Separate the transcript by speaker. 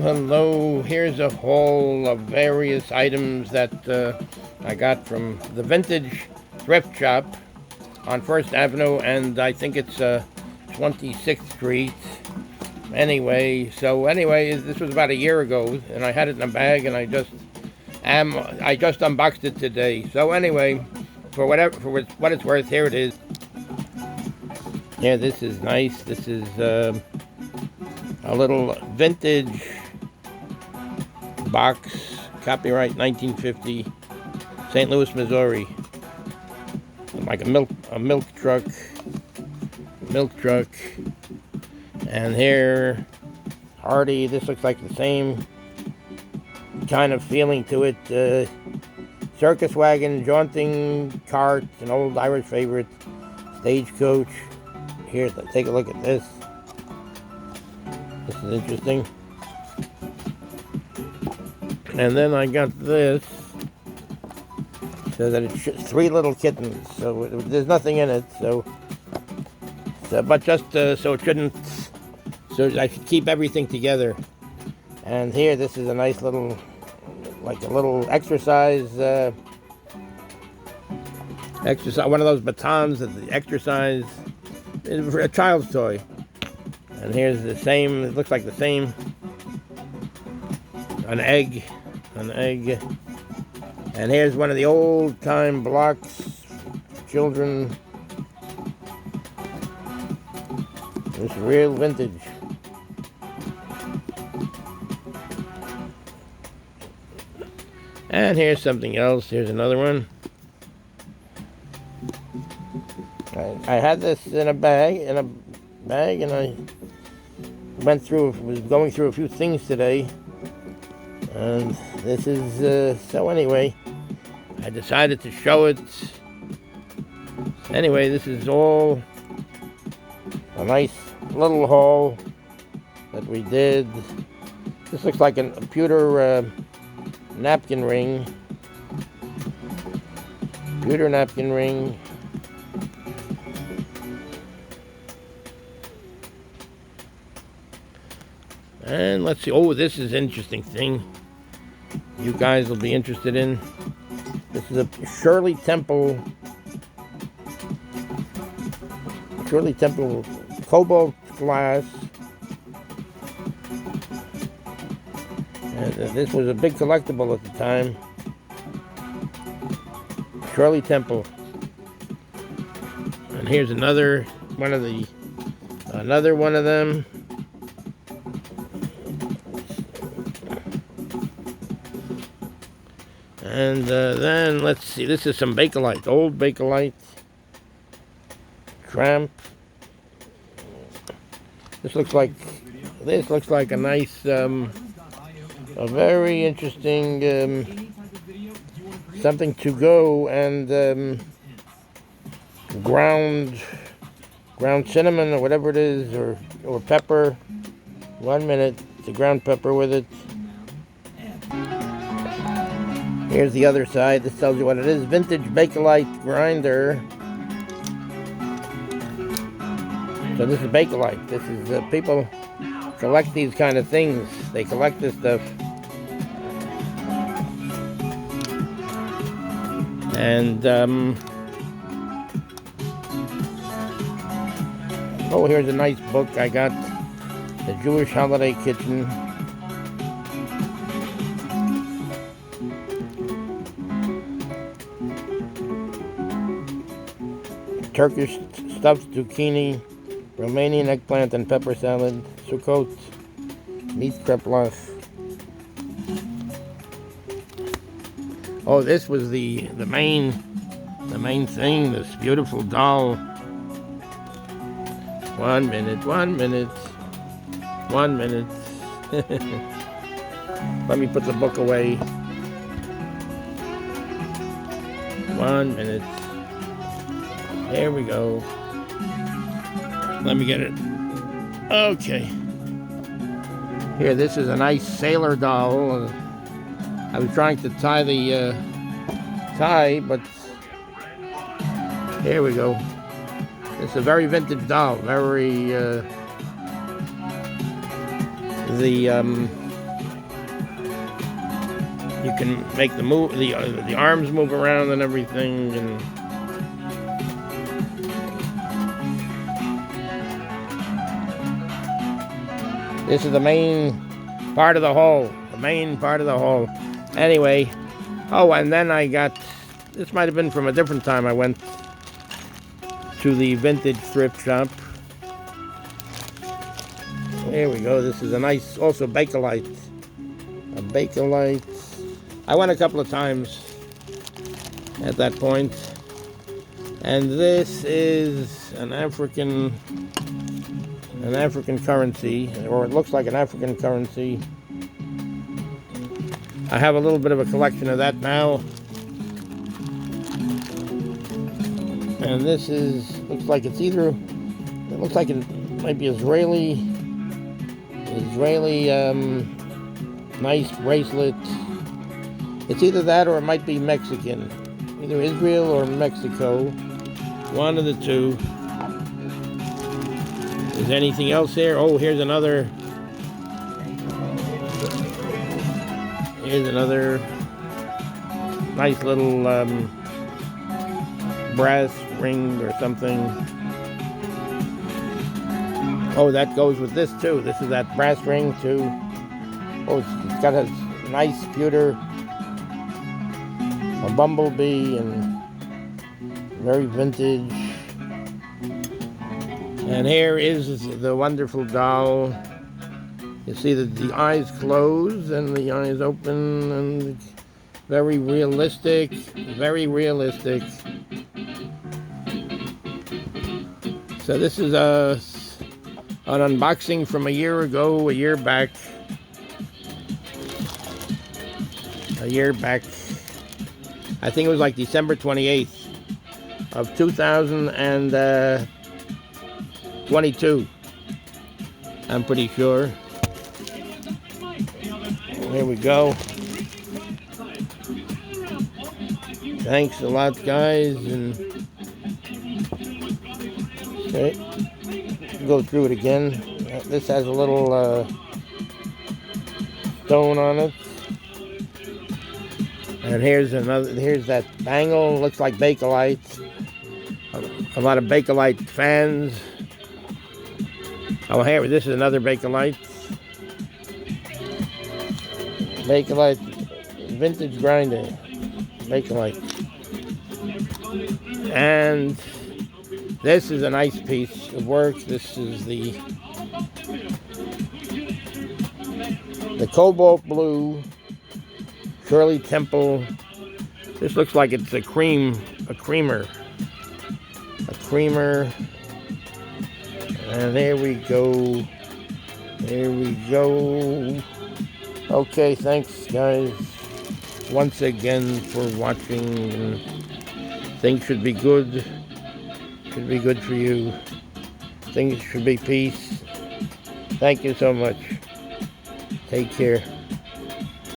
Speaker 1: Hello. Here's a haul of various items that I got from the Vintage Thrift Shop on 1st Avenue, and I think it's 26th Street. Anyway, this was about a year ago, and I had it in a bag, and I just unboxed it today. So anyway, for what it's worth, here it is. Yeah, this is nice. This is a little vintage box, copyright 1950, St. Louis, Missouri. Like a milk truck. And here, Hardy. This looks like the same kind of feeling to it. Circus wagon, jaunting cart, an old Irish favorite, stagecoach. Here, take a look at this. This is interesting. And then I got this. So that it's 3 little kittens. So there's nothing in it. But just so it shouldn't. So I should keep everything together. And here, this is a nice little, like a little exercise. One of those batons that the exercise. It's a child's toy. And here's the same. It looks like the same. An egg. And here's one of the old-time blocks. Children. It's real vintage. And here's something else. Here's another one. I had this in a bag, and I was going through a few things today. And this is, so anyway, I decided to show it. Anyway, this is all a nice little haul that we did. This looks like a pewter napkin ring. Pewter napkin ring. And let's see. Oh, this is an interesting thing. You guys will be interested in. This is a Shirley Temple cobalt glass. And this was a big collectible at the time. Shirley Temple. And here's another one of them. And then let's see. This is some Bakelite, old Bakelite. Tramp. This looks like a nice, a very interesting something to go, and ground cinnamon or whatever it is, or pepper. 1 minute, the ground pepper with it. Here's the other side. This tells you what it is. Vintage Bakelite grinder. So this is Bakelite. This is people collect these kind of things. They collect this stuff. And oh, here's a nice book I got. The Jewish Holiday Kitchen. Turkish stuffed zucchini, Romanian eggplant and pepper salad, Sukkot, meat kreplach. Oh, this was the main thing. This beautiful doll. 1 minute. Let me put the book away. 1 minute. There we go. Let me get it. Okay. Here, this is a nice sailor doll. I was trying to tie the tie, but here we go. It's a very vintage doll. Very the You can make the arms move around and everything. And this is the main part of the haul. The main part of the haul. Anyway, oh, and then I got, this might have been from a different time. I went to the Vintage Thrift Shop. There we go. This is a nice, also Bakelite. A Bakelite. I went a couple of times at that point. And this is an African currency, or it looks like an African currency. I have a little bit of a collection of that now. And this looks like it's either, it looks like it might be Israeli, nice bracelet. It's either that or it might be Mexican. Either Israel or Mexico. One of the two. Is there anything else there? Oh, here's another nice little brass ring or something. Oh, that goes with this too. This is that brass ring too. Oh, it's got a nice pewter, a bumblebee, and very vintage. And here is the wonderful doll. You see that the eyes close and the eyes open, and very realistic, very realistic. So this is an unboxing from a year ago, a year back. I think it was like December 28th of 2022. I'm pretty sure. There we go. Thanks a lot, guys. And okay, go through it again. This has a little stone on it. And here's that bangle. Looks like Bakelite. A lot of Bakelite fans. Oh, here, this is another Bakelite. Bakelite vintage grinder. Bakelite. And this is a nice piece of work. This is the cobalt blue Shirley Temple. This looks like it's a creamer. And there we go. Okay, thanks guys once again for watching. Things should be good. Should be good for you. Things should be peace. Thank you so much. Take care.